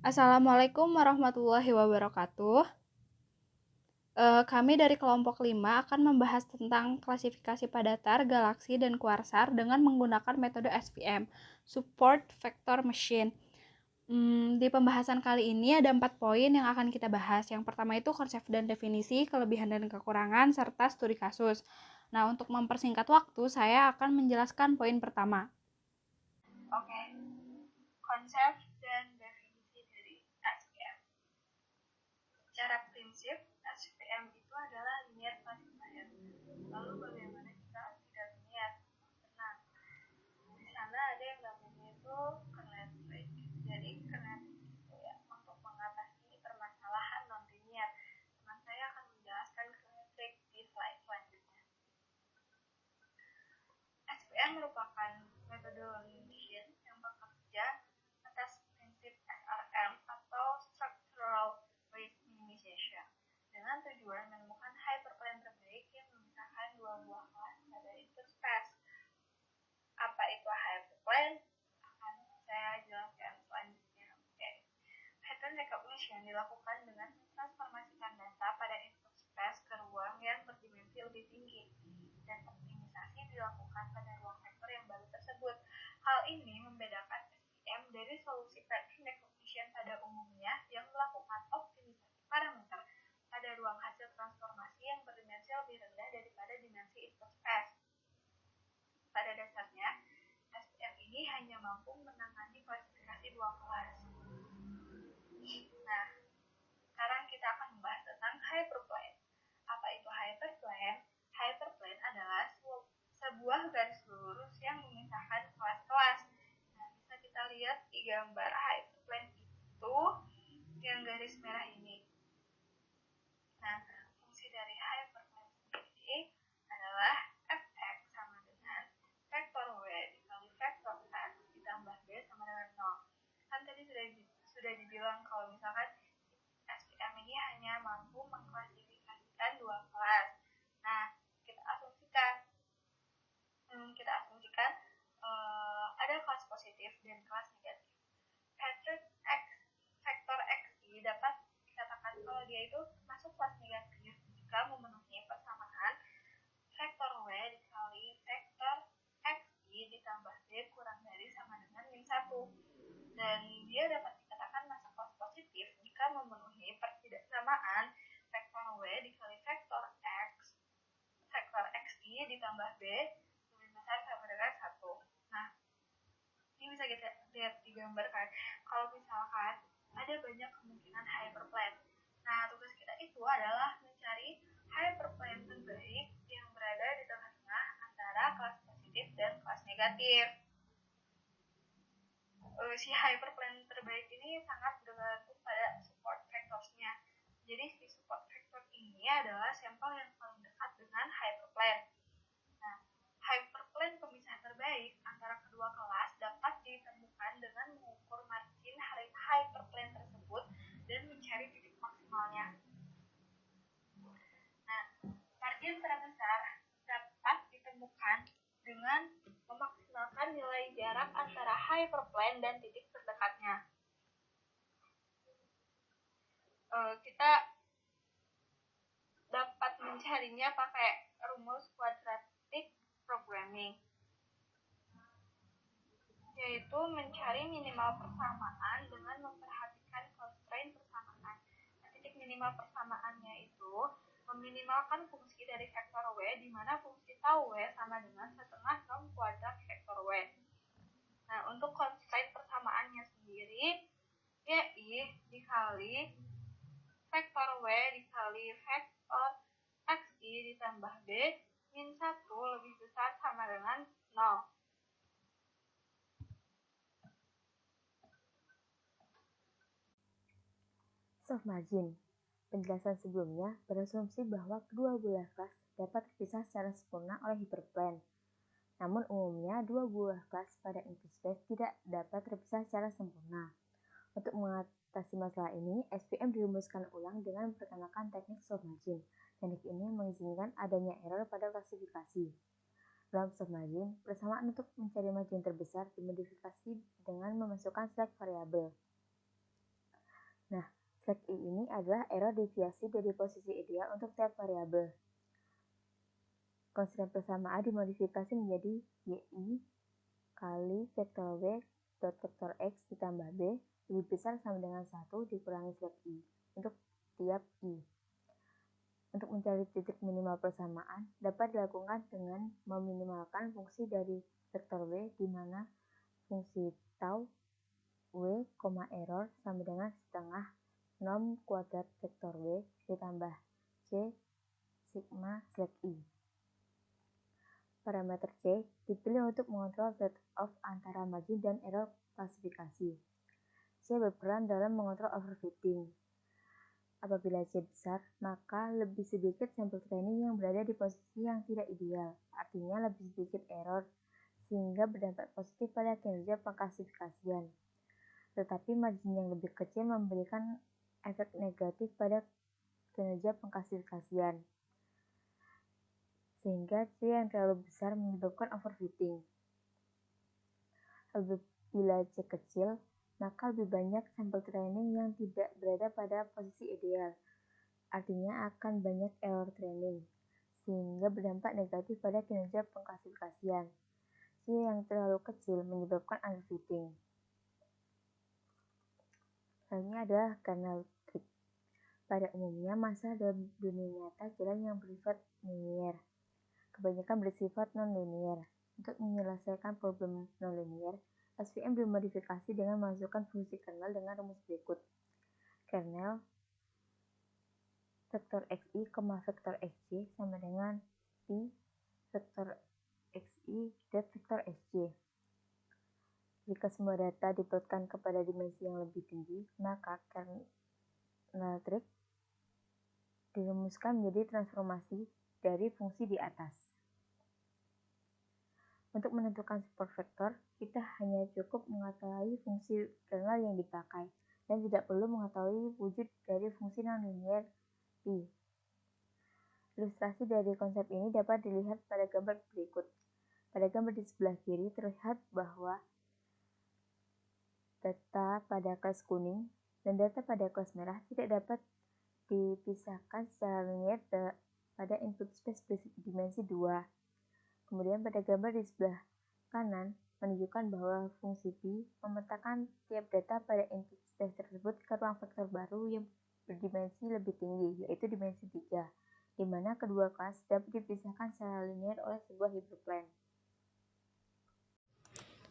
Assalamualaikum warahmatullahi wabarakatuh. Kami dari kelompok 5 akan membahas tentang klasifikasi pada datar, galaksi, dan kuasar dengan menggunakan metode SVM, Support Vector Machine. Di pembahasan kali ini ada 4 poin yang akan kita bahas. Yang pertama itu konsep dan definisi, kelebihan dan kekurangan, serta studi kasus. Nah, untuk mempersingkat waktu, saya akan menjelaskan poin pertama. Oke, konsep dan definisi dari SVM. Secara prinsip, SVM itu adalah linear classifier. Lalu bagaimana jika tidak linear? Nah, di sana ada yang namanya itu kernel rate. Jadi kernel itu ya untuk mengatasi permasalahan non linear. Teman saya akan menjelaskan kernel rate di slide selanjutnya. SVM merupakan metodologi yang bekerja atas prinsip SRM atau Structural Weight Minimization dengan tujuan menemukan hyperplane terbaik yang memisahkan dua buah kelas pada input space. Apa itu hyperplane? Akan saya jelaskan selanjutnya. Pattern recognition dilakukan dengan transformasikan data pada input space ke ruang yang berdimensi lebih tinggi dan optimisasi dilakukan pada ruang vektor yang baru tersebut. Hal ini membedakan SVM dari solusi pattern recognition pada umumnya yang melakukan optimisasi parameter pada ruang hasil transformasi yang berdimensi lebih rendah daripada dimensi input space. Pada dasarnya, SVM ini hanya mampu menangani klasifikasi dua kelas. Nah, sekarang kita akan membahas tentang hyperplane. Apa itu hyperplane? Hyperplane adalah sebuah garis lurus yang memisahkan kelas-kelas. Nah, bisa kita lihat di gambar hyperplane itu yang garis merah ini. Nah, fungsi dari hyperplane sendiri adalah fx sama dengan vektor w dikali vektor x ditambah b sama dengan 0. Kan tadi sudah dibilang kalau misalkan SVM ini hanya mampu mengklasifikasikan dua kelas. Nah, kita asumsikan ada kelas positif dan kelas negatif. Pattern X, vektor XI dapat dikatakan kalau dia itu masuk kelas negatif jika memenuhi persamaan vektor W dikali vektor XI ditambah B kurang dari sama dengan min 1. Dan dia dapat dikatakan masuk kelas positif jika memenuhi persamaan vektor W dikali vektor XI ditambah B lebih besar sama dengan 1. Nah, ini bisa kita lihat di gambar kan. Kalau misalkan ada banyak kemungkinan hyperplane. Nah, tugas kita itu adalah mencari hyperplane terbaik yang berada di tengah-tengah antara kelas positif dan kelas negatif. Si hyperplane terbaik ini sangat bergantung pada support vectorsnya. Jadi si support vector ini adalah sampel yang paling dekat dengan hyperplane. Nah, hyperplane pemisah terbaik antara kedua kelas dapat ditemukan dengan mengukur margin hyperplane tersebut dan mencari titik maksimalnya. Nah, margin terbesar dapat ditemukan dengan memaksimalkan nilai jarak antara hyperplane dan titik terdekatnya. Kita dapat mencarinya pakai rumus quadratic programming, yaitu mencari minimal persamaan dengan memperhatikan constraint persamaan. Nah, titik minimal persamaannya itu meminimalkan fungsi dari vektor W, di mana fungsi tau W sama dengan setengah norm kuadrat vektor W. Nah, untuk constraint persamaannya sendiri, YI dikali vektor W dikali vektor XI ditambah B min 1 lebih besar sama dengan 0. Soft margin. Penjelasan sebelumnya berasumsi bahwa kedua buah kelas dapat terpisah secara sempurna oleh hyperplane. Namun umumnya dua buah kelas pada input space tidak dapat terpisah secara sempurna. Untuk mengatasi masalah ini, SVM dirumuskan ulang dengan memperkenalkan teknik soft margin. Teknik ini mengizinkan adanya error pada klasifikasi. Dalam soft margin, persamaan untuk mencari margin terbesar dimodifikasi dengan memasukkan select variabel. Nah, flag I ini adalah error deviasi dari posisi ideal untuk tiap variabel. Konstran bersama A dimodifikasi menjadi YI kali vektor W dot vektor X ditambah B lebih besar sama dengan 1 dikurangi flag I untuk tiap I. Untuk mencari titik minimal persamaan dapat dilakukan dengan meminimalkan fungsi dari vektor W di mana fungsi tau W, error sama dengan setengah norm kuadrat vektor W ditambah C sigma flag I. Parameter C dipilih untuk mengontrol trade-off antara margin dan error klasifikasi. C berperan dalam mengontrol overfitting. Apabila C besar, maka lebih sedikit sampel training yang berada di posisi yang tidak ideal, artinya lebih sedikit error, sehingga berdampak positif pada kinerja pengklasifikasian. Tetapi margin yang lebih kecil memberikan efek negatif pada kinerja pengklasifikasian, sehingga C yang terlalu besar menyebabkan overfitting. Apabila C kecil, maka lebih banyak sampel training yang tidak berada pada posisi ideal, artinya akan banyak error training, sehingga berdampak negatif pada kinerja pengklasifikasian. C yang terlalu kecil menyebabkan underfitting. Selanjutnya adalah kernel trick. Pada umumnya, masalah dalam dunia nyata jalan yang bersifat linier. Kebanyakan bersifat non-linier. Untuk menyelesaikan problem non-linier, SVM dimodifikasi dengan memasukkan fungsi kernel dengan rumus berikut. Kernel vektor xi, vektor xj sama dengan pi vektor xi dan vektor xj. Jika semua data diplotkan kepada dimensi yang lebih tinggi, maka kernel trick dirumuskan menjadi transformasi dari fungsi di atas. Untuk menentukan support vektor, kita hanya cukup mengetahui fungsi kernel yang dipakai, dan tidak perlu mengetahui wujud dari fungsi non-linear pi. Ilustrasi dari konsep ini dapat dilihat pada gambar berikut. Pada gambar di sebelah kiri terlihat bahwa data pada kelas kuning dan data pada kelas merah tidak dapat dipisahkan secara linear pada input space dimensi 2. Kemudian pada gambar di sebelah kanan menunjukkan bahwa fungsi pi memetakan tiap data pada input space tersebut ke ruang vektor baru yang berdimensi lebih tinggi, yaitu dimensi 3, di mana kedua kelas dapat dipisahkan secara linear oleh sebuah hyperplane.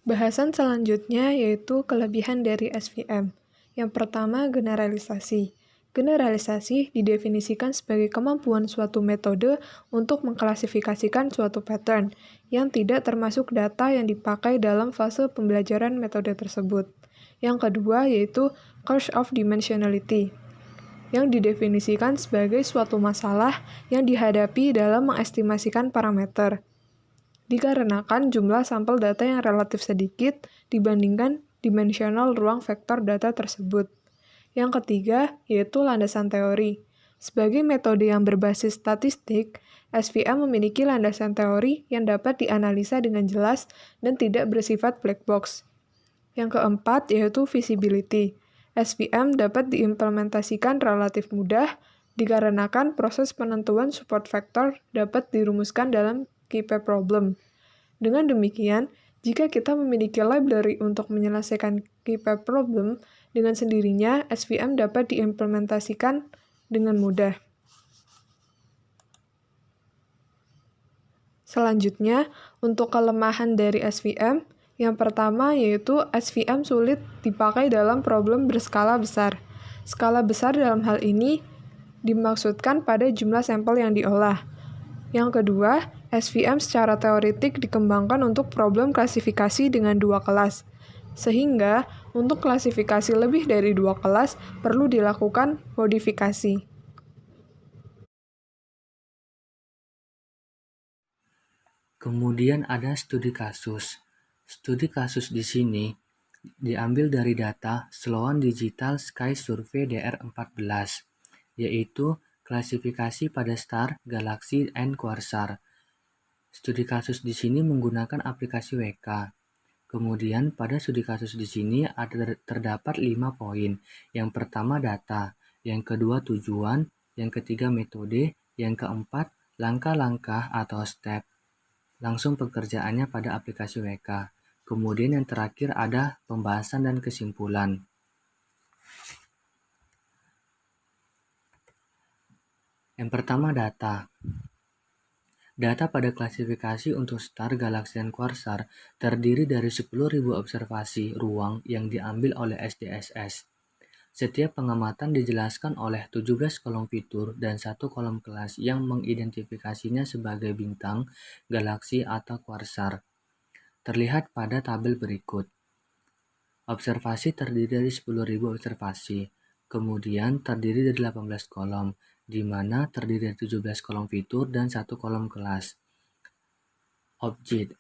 Bahasan selanjutnya yaitu kelebihan dari SVM. Yang pertama, generalisasi. Generalisasi didefinisikan sebagai kemampuan suatu metode untuk mengklasifikasikan suatu pattern yang tidak termasuk data yang dipakai dalam fase pembelajaran metode tersebut. Yang kedua yaitu curse of dimensionality, yang didefinisikan sebagai suatu masalah yang dihadapi dalam mengestimasikan parameter, dikarenakan jumlah sampel data yang relatif sedikit dibandingkan dimensional ruang vektor data tersebut. Yang ketiga, yaitu landasan teori. Sebagai metode yang berbasis statistik, SVM memiliki landasan teori yang dapat dianalisa dengan jelas dan tidak bersifat black box. Yang keempat, yaitu visibility. SVM dapat diimplementasikan relatif mudah, dikarenakan proses penentuan support vektor dapat dirumuskan dalam KP problem. Dengan demikian, jika kita memiliki library untuk menyelesaikan KP problem, dengan sendirinya SVM dapat diimplementasikan dengan mudah. Selanjutnya, untuk kelemahan dari SVM, yang pertama yaitu SVM sulit dipakai dalam problem berskala besar. Skala besar dalam hal ini dimaksudkan pada jumlah sampel yang diolah. Yang kedua, SVM secara teoretik dikembangkan untuk problem klasifikasi dengan 2 kelas. Sehingga, untuk klasifikasi lebih dari 2 kelas, perlu dilakukan modifikasi. Kemudian ada studi kasus. Studi kasus di sini diambil dari data Sloan Digital Sky Survey DR14, yaitu klasifikasi pada star, galaksi, dan quasar. Studi kasus di sini menggunakan aplikasi WK. Kemudian pada studi kasus di sini terdapat 5 poin. Yang pertama data, yang kedua tujuan, yang ketiga metode, yang keempat langkah-langkah atau step. Langsung pekerjaannya pada aplikasi WK. Kemudian yang terakhir ada pembahasan dan kesimpulan. Yang pertama data. Data pada klasifikasi untuk star, galaksi, dan quasar terdiri dari 10.000 observasi ruang yang diambil oleh SDSS. Setiap pengamatan dijelaskan oleh 17 kolom fitur dan 1 kolom kelas yang mengidentifikasinya sebagai bintang, galaksi, atau quasar. Terlihat pada tabel berikut. Observasi terdiri dari 10.000 observasi, kemudian terdiri dari 18 kolom, di mana terdiri dari 17 kolom fitur dan 1 kolom kelas. Objek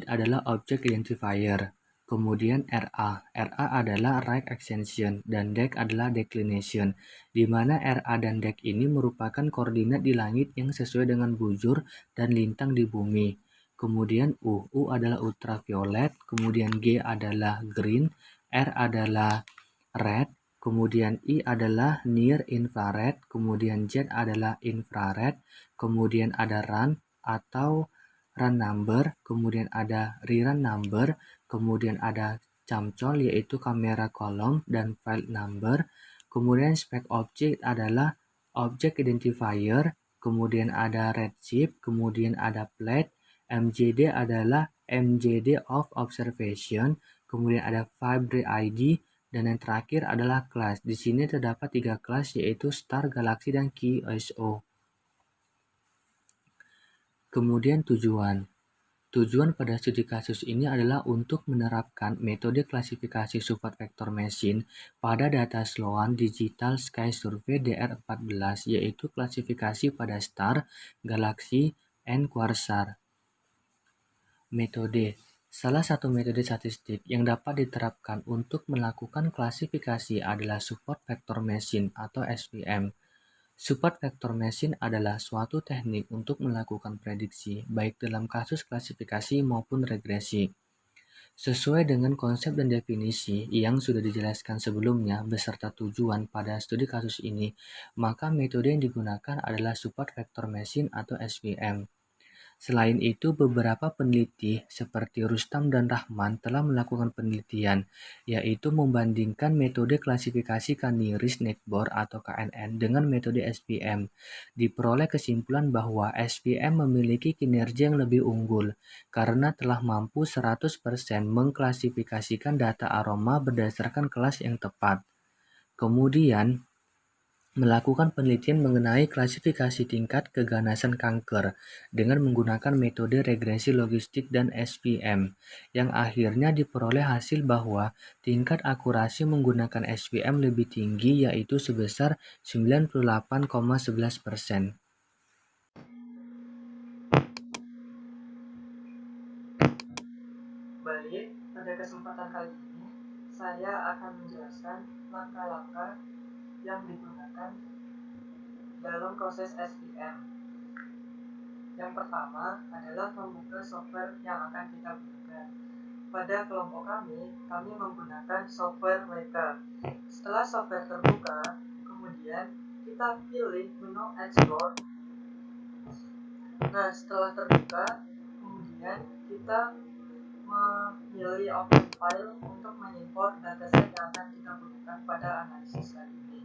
adalah Object Identifier. Kemudian RA adalah Right Extension, dan DEC adalah Declination, di mana RA dan DEC ini merupakan koordinat di langit yang sesuai dengan bujur dan lintang di bumi. Kemudian U adalah ultraviolet, kemudian G adalah green, R adalah red, kemudian I adalah near infrared, kemudian Z adalah infrared, kemudian ada run atau run number, kemudian ada rerun number, kemudian ada camcol yaitu kamera kolom dan file number, kemudian spec object adalah object identifier, kemudian ada redshift, kemudian ada plate, MJD adalah MJD of observation, kemudian ada Fibre ID, dan yang terakhir adalah kelas. Di sini terdapat 3 kelas yaitu star, galaksi, dan QSO. Kemudian tujuan. Tujuan pada studi kasus ini adalah untuk menerapkan metode klasifikasi support vector machine pada data Sloan Digital Sky Survey DR14, yaitu klasifikasi pada star, galaksi, and quasar. Metode. Salah satu metode statistik yang dapat diterapkan untuk melakukan klasifikasi adalah support vector machine atau SVM. Support vector machine adalah suatu teknik untuk melakukan prediksi, baik dalam kasus klasifikasi maupun regresi. Sesuai dengan konsep dan definisi yang sudah dijelaskan sebelumnya beserta tujuan pada studi kasus ini, maka metode yang digunakan adalah support vector machine atau SVM. Selain itu, beberapa peneliti seperti Rustam dan Rahman telah melakukan penelitian, yaitu membandingkan metode klasifikasi Canary Snakeboard atau KNN dengan metode SVM. Diperoleh kesimpulan bahwa SVM memiliki kinerja yang lebih unggul, karena telah mampu 100% mengklasifikasikan data aroma berdasarkan kelas yang tepat. Kemudian, melakukan penelitian mengenai klasifikasi tingkat keganasan kanker dengan menggunakan metode regresi logistik dan SVM, yang akhirnya diperoleh hasil bahwa tingkat akurasi menggunakan SVM lebih tinggi yaitu sebesar 98,11%. Baik, pada kesempatan kali ini saya akan menjelaskan langkah-langkah yang digunakan dalam proses SVM. Yang pertama adalah membuka software yang akan kita gunakan. Pada kelompok kami menggunakan software WK. Setelah software terbuka, kemudian kita pilih menu Explore. Nah, setelah terbuka, kemudian kita memilih open file untuk mengimport dataset yang akan kita gunakan pada analisis kali ini.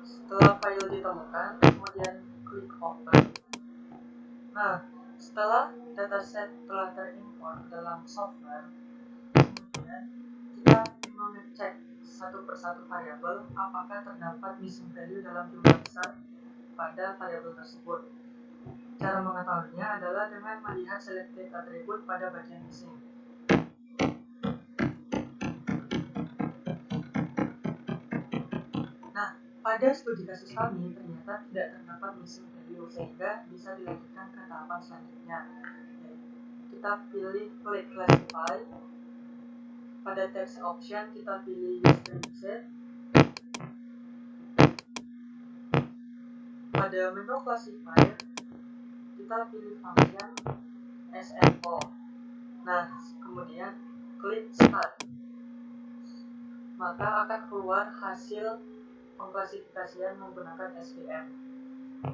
Setelah file ditemukan, kemudian klik open. Nah, setelah dataset telah terimport dalam software, kemudian kita mengecek satu persatu variabel apakah terdapat missing value dalam jumlah besar pada variabel tersebut. Cara mengetahuinya adalah dengan melihat selected attribute pada bagian missing. Nah, pada studi kasus kami ternyata tidak terdapat missing value sehingga bisa dilanjutkan ke tahapan selanjutnya. Kita pilih klik classify. Pada text option kita pilih use preset. Pada menu classifier kita pilih function SNO. Nah, kemudian klik start. Maka akan keluar hasil pengklasifikasian menggunakan SVM.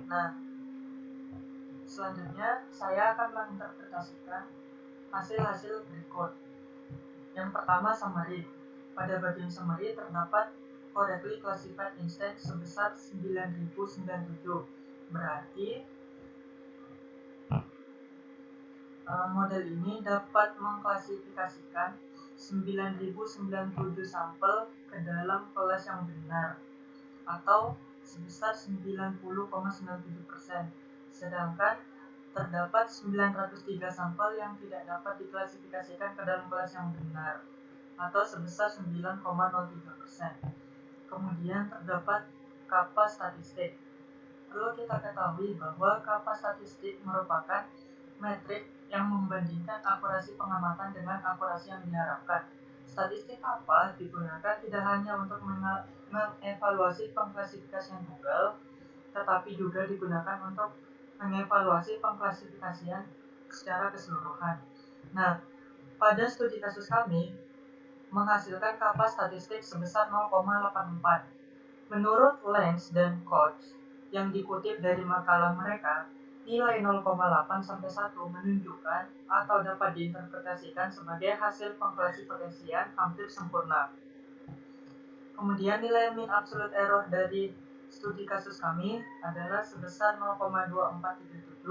Nah, selanjutnya saya akan menginterpretasikan hasil-hasil berikut. Yang pertama, summary. Pada bagian summary terdapat correctly classified instance sebesar 9097. Berarti model ini dapat mengklasifikasikan 9097 sampel ke dalam kelas yang benar atau sebesar 90,97%. Sedangkan terdapat 903 sampel yang tidak dapat diklasifikasikan ke dalam kelas yang benar atau sebesar 9,03%. Kemudian terdapat kappa statistik. Perlu kita ketahui bahwa kappa statistik merupakan metrik yang membandingkan akurasi pengamatan dengan akurasi yang diharapkan. Statistik kappa digunakan tidak hanya untuk mengevaluasi pengklasifikasian tunggal, tetapi juga digunakan untuk mengevaluasi pengklasifikasian secara keseluruhan. Nah, pada studi kasus kami menghasilkan kappa statistik sebesar 0,84. Menurut Lenz dan Koch yang dikutip dari makalah mereka, nilai 0,8 sampai 1 menunjukkan atau dapat diinterpretasikan sebagai hasil pengklasifikasian hampir sempurna. Kemudian nilai mean absolute error dari studi kasus kami adalah sebesar 0,2437,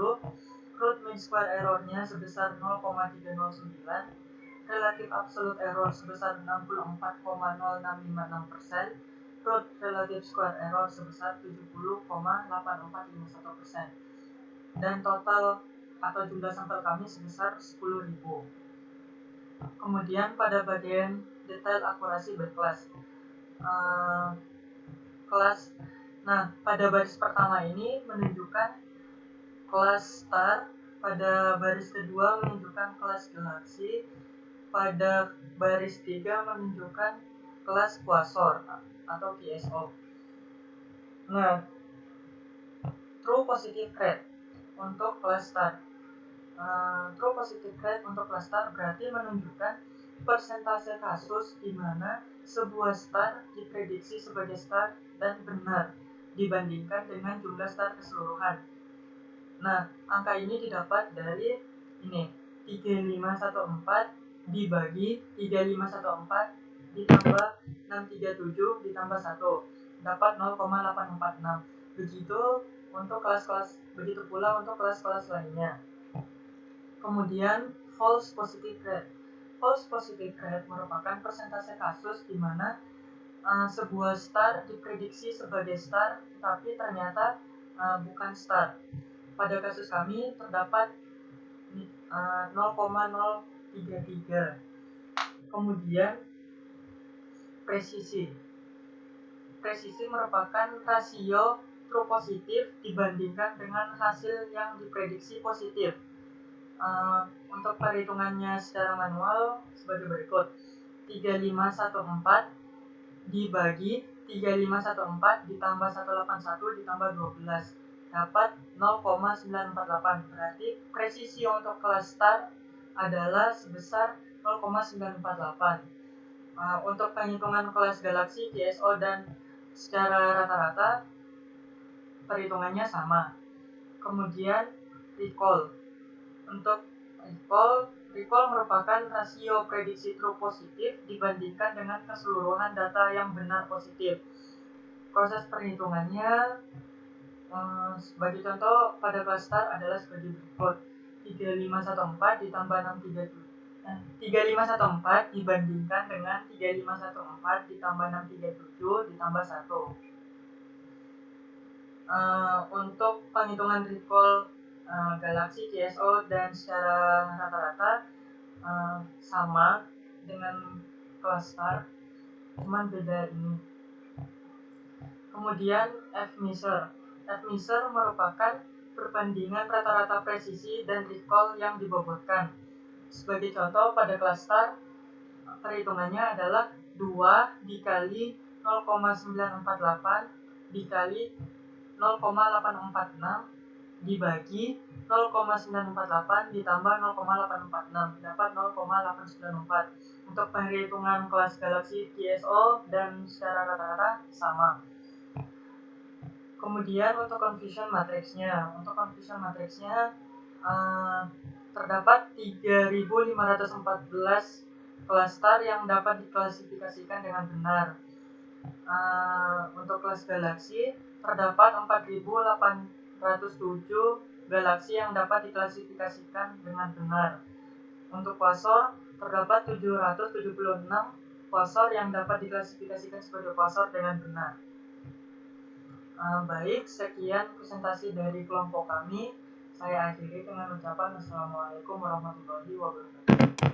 root mean square errornya sebesar 0,309, relative absolute error sebesar 64,0656%, root relative square error sebesar 70,8451%, dan total atau jumlah sampel kami sebesar 10.000. Kemudian pada bagian detail akurasi berkelas, pada baris pertama ini menunjukkan kelas star, pada baris kedua menunjukkan kelas galaksi, pada baris 3 menunjukkan kelas quasar atau QSO. Nah, true positive rate untuk kelas star. True positive rate untuk kelas star berarti menunjukkan persentase kasus di mana sebuah star diprediksi sebagai star dan benar dibandingkan dengan jumlah star keseluruhan. Nah, angka ini didapat dari ini 3514 dibagi 3514 ditambah 637 ditambah 1 dapat 0,846. Begitu pula untuk kelas-kelas lainnya. Kemudian false positive rate. False positive rate merupakan persentase kasus di mana sebuah star diprediksi sebagai star tetapi ternyata bukan star. Pada kasus kami terdapat 0,033. Kemudian presisi. Presisi merupakan rasio true positif dibandingkan dengan hasil yang diprediksi positif. Untuk perhitungannya secara manual sebagai berikut: 3514 dibagi 3514 ditambah 181 ditambah 12 dapat 0,948. Berarti presisi untuk kelas star adalah sebesar 0,948. Untuk penghitungan kelas galaksi, QSO, dan secara rata-rata perhitungannya sama. Kemudian recall. Untuk recall merupakan rasio prediksi true positif dibandingkan dengan keseluruhan data yang benar positif. Proses perhitungannya sebagai contoh pada kelas star adalah sebagai berikut: 3514 ditambah 3514 dibandingkan dengan 3514 ditambah 637 ditambah 1. Untuk penghitungan recall galaksi, QSO, dan secara rata-rata sama dengan kelas star, cuman beda ini. Kemudian F-measure. F-measure merupakan perbandingan rata-rata presisi dan recall yang dibobotkan. Sebagai contoh pada kelas star, perhitungannya adalah 2 dikali 0,948 dikali 0,846 dibagi 0,948 ditambah 0,846 dapat 0,894. Untuk perhitungan kelas galaksi TSO dan secara rata-rata sama. Kemudian untuk confusion matriksnya, terdapat 3.514 klaster yang dapat diklasifikasikan dengan benar. Untuk kelas galaksi terdapat 4.807 galaksi yang dapat diklasifikasikan dengan benar. Untuk quasar terdapat 776 quasar yang dapat diklasifikasikan sebagai quasar dengan benar. Baik, sekian presentasi dari kelompok kami. Saya akhiri dengan ucapan Assalamualaikum warahmatullahi wabarakatuh.